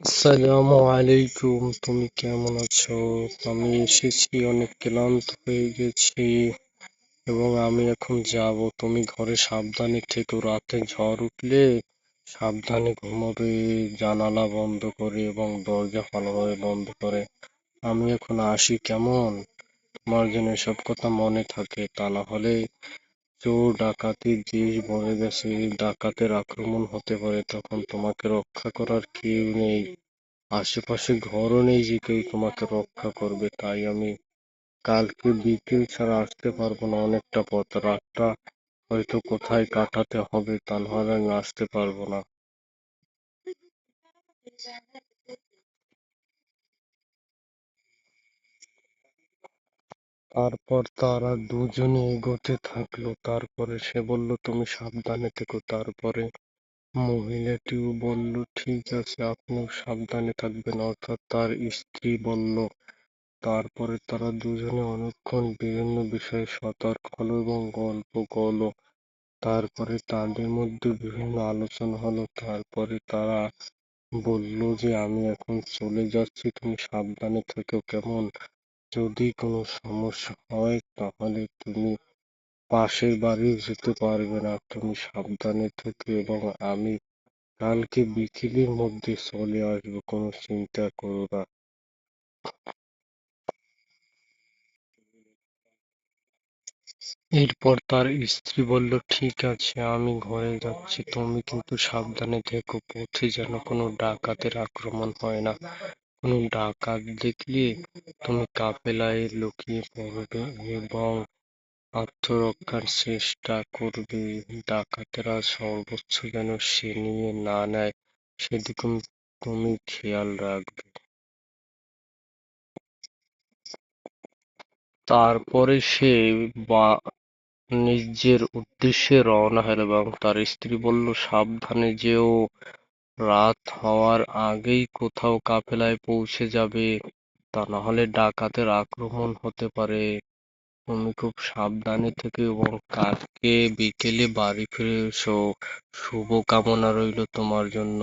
আসসালামু আলাইকুম, তুমি কেমন আছো? আমি এসেছি, অনেক ক্লান্ত হয়ে গেছি এবং আমি এখন যাব। তুমি ঘরে সাবধানে থেকো, রাতে ঝড় উঠলে সাবধানে ঘুমাবে, জানালা বন্ধ করে এবং দরজা ভালোভাবে বন্ধ করে। আমি এখন আসি, কেমন? তোমার যেন এসব কথা মনে থাকে, তা না হলে চোর ডাকাতির দেশ ভরে গেছে, ডাকাতের আক্রমণ হতে পারে, তখন তোমাকে রক্ষা করার কেউ নেই। আশেপাশে ঘরও নেই যে কেউ তোমাকে রক্ষা করবে, তাই আমি কালকে বিকেল ছাড়া আসতে পারবো না, অনেকটা পথ, রাতটা হয়তো কোথায় কাটাতে হবে, তা নাহলে আমি আসতে পারবো না। তারপর তারা দুজনে এগোতে থাকলো, তারপরে সে বলল তুমি সাবধানে থেকো, তারপরে মহিলাটিও বলল ঠিক আছে, আপনিও সাবধানে থাকবেন, অর্থাৎ তার স্ত্রী বলল। তারপরে তারা দুজনে অনেকক্ষণ বিভিন্ন বিষয়ে সতর্ক হলো এবং গল্প করলো। তারপরে তাদের মধ্যে বিভিন্ন আলোচনা হলো। তারপরে তারা বলল যে আমি এখন চলে যাচ্ছি, তুমি সাবধানে থেকো, কেমন? যদি কোনো সমস্যা হয় তাহলে তুমি পাশের বাড়িও যেতে পারবে না, তুমি সাবধানে থেকো এবং আমি কালকে বিকেলের মধ্যে চলে আসবো, কোনো চিন্তা করো না। এরপর তার স্ত্রী বলল ঠিক আছে, আমি ঘরে যাচ্ছি, তুমি কিন্তু সাবধানে থেকো, পথে যেন কোনো ডাকাতের আক্রমণ হয় না। কোনো ডাকাত দেখলে তুমি কাফেলায় লুকিয়ে পড়বে এবং আত্মরক্ষার চেষ্টা করবে। ডাকাতেরা সর্বোচ্চ যেন সে নিয়ে না নেয়, সেদিকে তুমি খেয়াল রাখবে। তারপরে সে বা নিজের উদ্দেশ্যে রওনা হলো এবং তার স্ত্রী বলল সাবধানে যেও, রাত হওয়ার আগেই কোথাও কাফেলায় পৌঁছে যাবে, তা না হলে ডাকাতের আক্রমণ হতে পারে। তুমি খুব সাবধানে থেকো এবং কালকে বিকেলে বাড়ি ফিরে এসো। শুভ কামনা রইল তোমার জন্য।